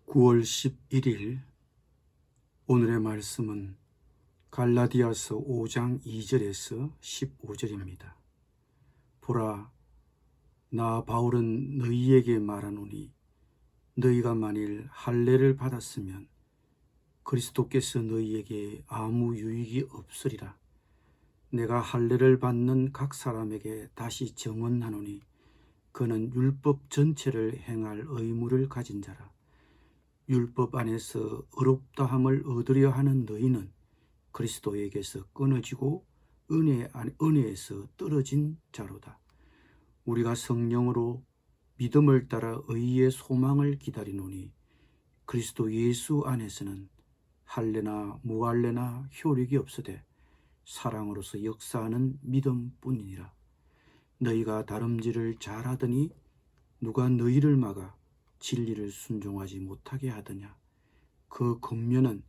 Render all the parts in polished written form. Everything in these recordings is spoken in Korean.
9월 11일 오늘의 말씀은 갈라디아서 5장 2절에서 15절입니다. 보라, 나 바울은 너희에게 말하노니 너희가 만일 할례를 받았으면 그리스도께서 너희에게 아무 유익이 없으리라. 내가 할례를 받는 각 사람에게 다시 증언하노니 그는 율법 전체를 행할 의무를 가진 자라. 율법 안에서 의롭다함을 얻으려 하는 너희는 그리스도에게서 끊어지고 은혜에서 떨어진 자로다. 우리가 성령으로 믿음을 따라 의의 소망을 기다리노니 그리스도 예수 안에서는 할례나 무할례나 효력이 없으되 사랑으로서 역사하는 믿음뿐이니라. 너희가 다름질을 잘하더니 누가 너희를 막아 진리를 순종하지 못하게 하더냐. 그 권면은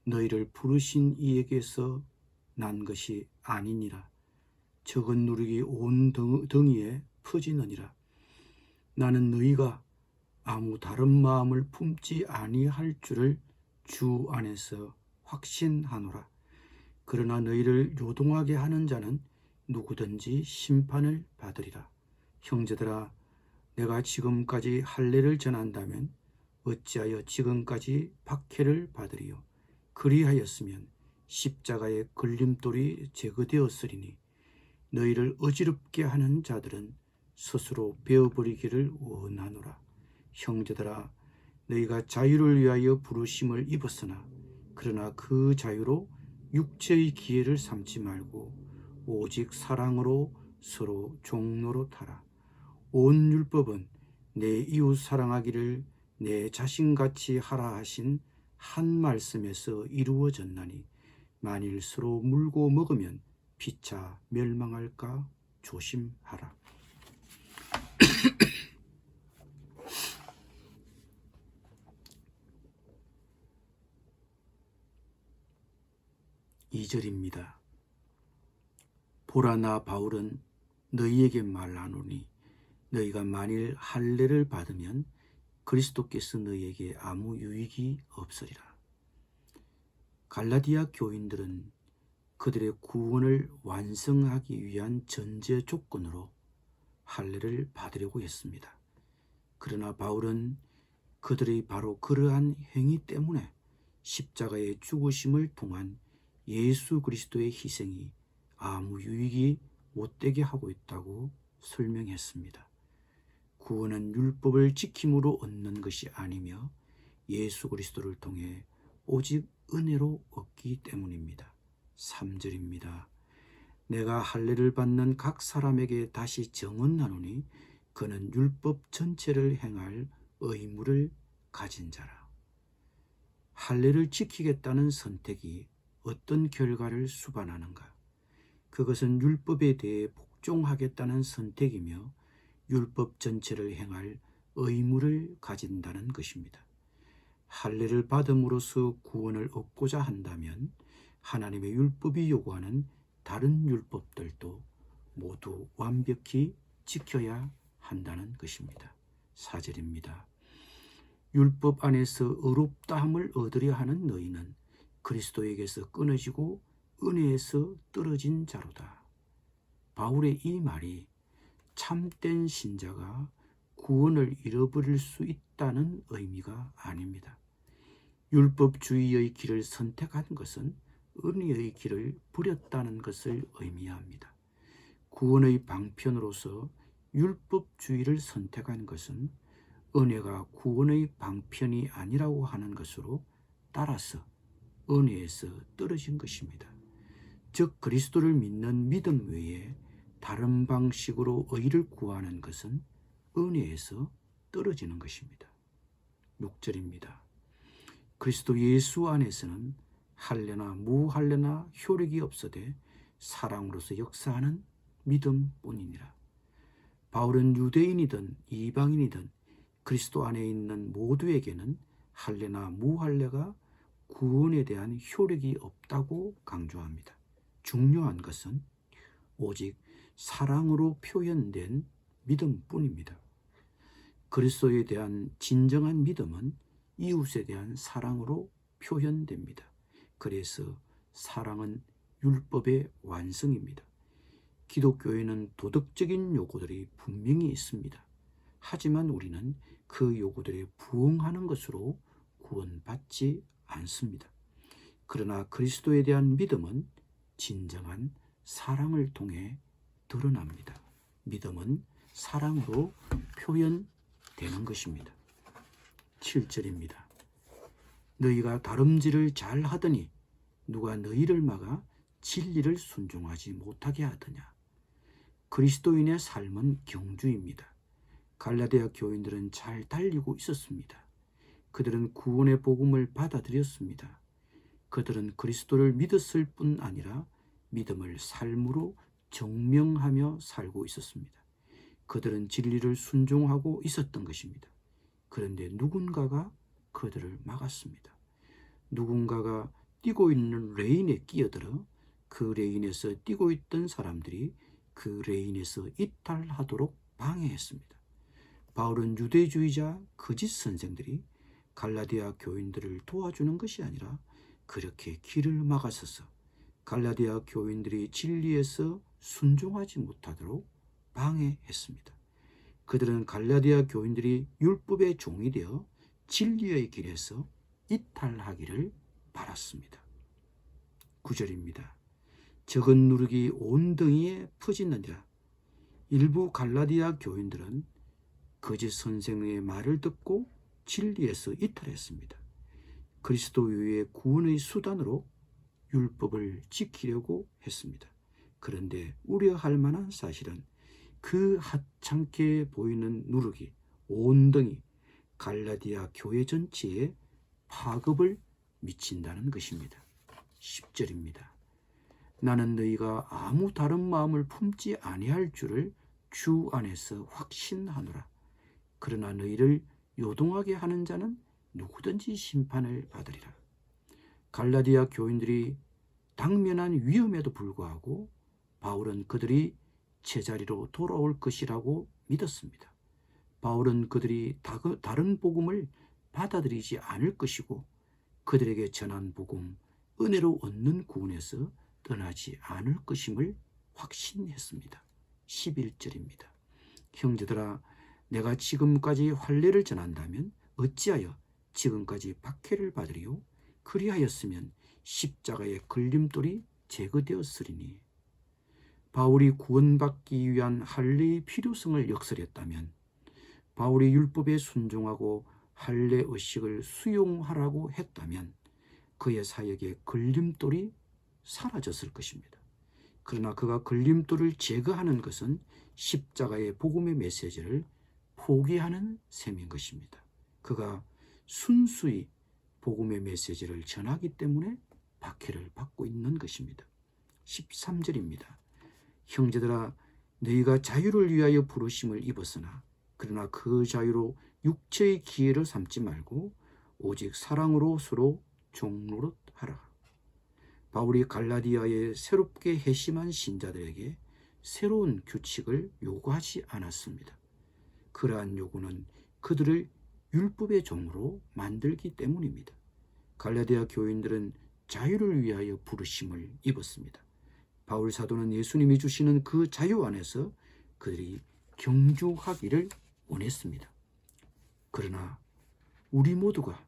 너희를 부르신 이에게서 난 것이 아니니라. 적은 누룩이 온 덩이에 퍼지느니라. 나는 너희가 아무 다른 마음을 품지 아니할 줄을 주 안에서 확신하노라. 그러나 너희를 요동하게 하는 자는 누구든지 심판을 받으리라. 형제들아, 내가 지금까지 할례를 전한다면 어찌하여 지금까지 박해를 받으리요. 그리하였으면 십자가의 걸림돌이 제거되었으리니 너희를 어지럽게 하는 자들은 스스로 베어버리기를 원하노라. 형제들아, 너희가 자유를 위하여 부르심을 입었으나 그러나 그 자유로 육체의 기회를 삼지 말고 오직 사랑으로 서로 종노릇하라. 온 율법은 내 이웃 사랑하기를 내 자신같이 하라 하신 한 말씀에서 이루어졌나니 만일 서로 물고 먹으면 피차 멸망할까 조심하라. 2절입니다. 보라, 나 바울은 너희에게 말하노니 너희가 만일 할례를 받으면 그리스도께서 너희에게 아무 유익이 없으리라. 갈라디아 교인들은 그들의 구원을 완성하기 위한 전제 조건으로 할례를 받으려고 했습니다. 그러나 바울은 그들의 바로 그러한 행위 때문에 십자가의 죽으심을 통한 예수 그리스도의 희생이 아무 유익이 못되게 하고 있다고 설명했습니다. 구원은 율법을 지킴으로 얻는 것이 아니며 예수 그리스도를 통해 오직 은혜로 얻기 때문입니다. 3절입니다. 내가 할례를 받는 각 사람에게 다시 증언하노니 그는 율법 전체를 행할 의무를 가진 자라. 할례를 지키겠다는 선택이 어떤 결과를 수반하는가? 그것은 율법에 대해 복종하겠다는 선택이며 율법 전체를 행할 의무를 가진다는 것입니다. 할례를 받음으로써 구원을 얻고자 한다면 하나님의 율법이 요구하는 다른 율법들도 모두 완벽히 지켜야 한다는 것입니다. 4절입니다. 율법 안에서 의롭다함을 얻으려 하는 너희는 그리스도에게서 끊어지고 은혜에서 떨어진 자로다. 바울의 이 말이 참된 신자가 구원을 잃어버릴 수 있다는 의미가 아닙니다. 율법주의의 길을 선택한 것은 은혜의 길을 버렸다는 것을 의미합니다. 구원의 방편으로서 율법주의를 선택한 것은 은혜가 구원의 방편이 아니라고 하는 것으로 따라서 은혜에서 떨어진 것입니다. 즉 그리스도를 믿는 믿음 외에 다른 방식으로 의를 구하는 것은 은혜에서 떨어지는 것입니다. 6절입니다. 그리스도 예수 안에서는 할례나 무할례나 효력이 없으되 사랑으로서 역사하는 믿음뿐이니라. 바울은 유대인이든 이방인이든 그리스도 안에 있는 모두에게는 할례나 무할례가 구원에 대한 효력이 없다고 강조합니다. 중요한 것은 오직 사랑으로 표현된 믿음뿐입니다. 그리스도에 대한 진정한 믿음은 이웃에 대한 사랑으로 표현됩니다. 그래서 사랑은 율법의 완성입니다. 기독교에는 도덕적인 요구들이 분명히 있습니다. 하지만 우리는 그 요구들에 부응하는 것으로 구원받지 않습니다. 그러나 그리스도에 대한 믿음은 진정한 사랑을 통해 드러납니다. 믿음은 사랑으로 표현되는 것입니다. 7절입니다. 너희가 다름질을 잘 하더니 누가 너희를 막아 진리를 순종하지 못하게 하더냐. 그리스도인의 삶은 경주입니다. 갈라디아 교인들은 잘 달리고 있었습니다. 그들은 구원의 복음을 받아들였습니다. 그들은 그리스도를 믿었을 뿐 아니라 믿음을 삶으로 증명하며 살고 있었습니다. 그들은 진리를 순종하고 있었던 것입니다. 그런데 누군가가 그들을 막았습니다. 누군가가 뛰고 있는 레인에 끼어들어 그 레인에서 뛰고 있던 사람들이 그 레인에서 이탈하도록 방해했습니다. 바울은 유대주의자 거짓 선생들이 갈라디아 교인들을 도와주는 것이 아니라 그렇게 길을 막아서서 갈라디아 교인들이 진리에서 순종하지 못하도록 방해했습니다. 그들은 갈라디아 교인들이 율법의 종이 되어 진리의 길에서 이탈하기를 바랐습니다. 9절입니다. 적은 누룩이 온 등이에 퍼지느니라. 일부 갈라디아 교인들은 거짓 선생의 말을 듣고 진리에서 이탈했습니다. 그리스도 외의 구원의 수단으로 율법을 지키려고 했습니다. 그런데 우려할 만한 사실은 그 하찮게 보이는 누룩이 온등이 갈라디아 교회 전체에 파급을 미친다는 것입니다. 10절입니다. 나는 너희가 아무 다른 마음을 품지 아니할 줄을 주 안에서 확신하노라. 그러나 너희를 요동하게 하는 자는 누구든지 심판을 받으리라. 갈라디아 교인들이 당면한 위험에도 불구하고 바울은 그들이 제자리로 돌아올 것이라고 믿었습니다. 바울은 그들이 다른 복음을 받아들이지 않을 것이고 그들에게 전한 복음, 은혜로 얻는 구원에서 떠나지 않을 것임을 확신했습니다. 11절입니다. 형제들아, 내가 지금까지 환례를 전한다면 어찌하여 지금까지 박해를 받으리요? 그리하였으면 십자가의 걸림돌이 제거되었으리니. 바울이 구원받기 위한 할례의 필요성을 역설했다면 바울이 율법에 순종하고 할례 의식을 수용하라고 했다면 그의 사역에 걸림돌이 사라졌을 것입니다. 그러나 그가 걸림돌을 제거하는 것은 십자가의 복음의 메시지를 포기하는 셈인 것입니다. 그가 순수히 복음의 메시지를 전하기 때문에 박해를 받고 있는 것입니다. 13절입니다. 형제들아, 너희가 자유를 위하여 부르심을 입었으나 그러나 그 자유로 육체의 기회를 삼지 말고 오직 사랑으로 서로 종노릇 하라. 바울이 갈라디아에 새롭게 회심한 신자들에게 새로운 규칙을 요구하지 않았습니다. 그러한 요구는 그들을 율법의 종으로 만들기 때문입니다. 갈라디아 교인들은 자유를 위하여 부르심을 입었습니다. 바울 사도는 예수님이 주시는 그 자유 안에서 그들이 경주하기를 원했습니다. 그러나 우리 모두가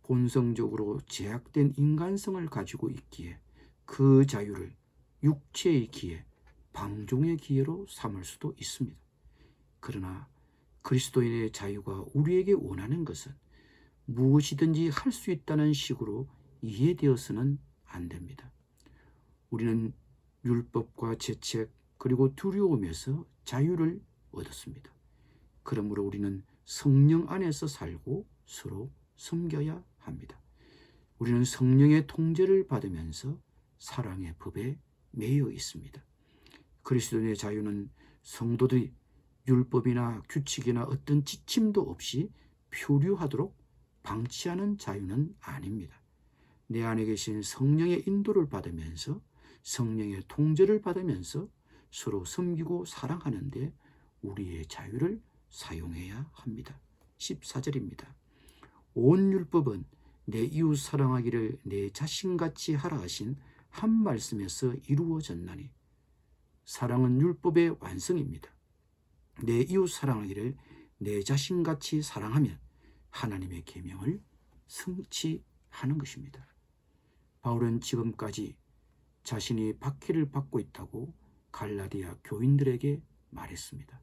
본성적으로 제약된 인간성을 가지고 있기에 그 자유를 육체의 기회, 방종의 기회로 삼을 수도 있습니다. 그러나 그리스도인의 자유가 우리에게 원하는 것은 무엇이든지 할 수 있다는 식으로 이해되어서는 안 됩니다. 우리는 율법과 죄책 그리고 두려움에서 자유를 얻었습니다. 그러므로 우리는 성령 안에서 살고 서로 섬겨야 합니다. 우리는 성령의 통제를 받으면서 사랑의 법에 매여 있습니다. 그리스도인의 자유는 성도들이 율법이나 규칙이나 어떤 지침도 없이 표류하도록 방치하는 자유는 아닙니다. 내 안에 계신 성령의 인도를 받으면서 성령의 통제를 받으면서 서로 섬기고 사랑하는 데 우리의 자유를 사용해야 합니다. 14절입니다. 온 율법은 내 이웃 사랑하기를 내 자신같이 하라 하신 한 말씀에서 이루어졌나니 사랑은 율법의 완성입니다. 내 이웃 사랑하기를 내 자신같이 사랑하면 하나님의 계명을 성취하는 것입니다. 바울은 지금까지 자신이 박해를 받고 있다고 갈라디아 교인들에게 말했습니다.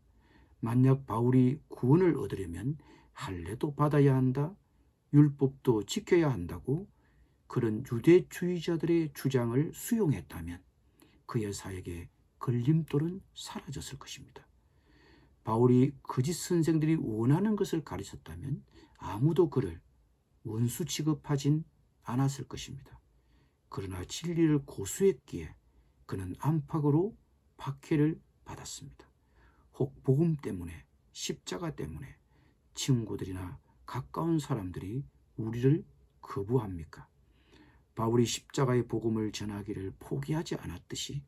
만약 바울이 구원을 얻으려면 할례도 받아야 한다, 율법도 지켜야 한다고 그런 유대주의자들의 주장을 수용했다면 그 여사에게 걸림돌은 사라졌을 것입니다. 바울이 거짓 선생들이 원하는 것을 가르쳤다면 아무도 그를 원수 취급하진 않았을 것입니다. 그러나 진리를 고수했기에 그는 안팎으로 박해를 받았습니다. 혹 복음 때문에, 십자가 때문에 친구들이나 가까운 사람들이 우리를 거부합니까? 바울이 십자가의 복음을 전하기를 포기하지 않았듯이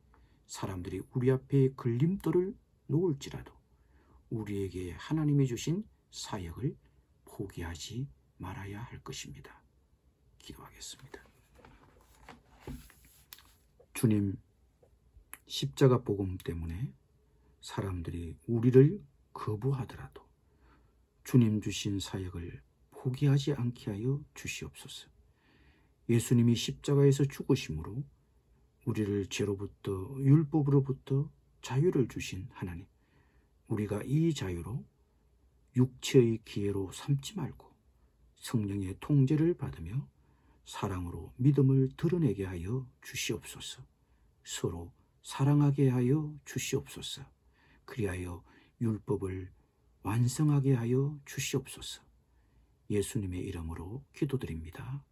사람들이 우리 앞에 걸림돌을 놓을지라도 우리에게 하나님이 주신 사역을 포기하지 말아야 할 것입니다. 기도하겠습니다. 주님, 십자가 복음 때문에 사람들이 우리를 거부하더라도 주님 주신 사역을 포기하지 않게 하여 주시옵소서. 예수님이 십자가에서 죽으심으로 우리를 죄로부터, 율법으로부터 자유를 주신 하나님, 우리가 이 자유로 육체의 기회로 삼지 말고 성령의 통제를 받으며 사랑으로 믿음을 드러내게 하여 주시옵소서. 서로 사랑하게 하여 주시옵소서. 그리하여 율법을 완성하게 하여 주시옵소서. 예수님의 이름으로 기도드립니다.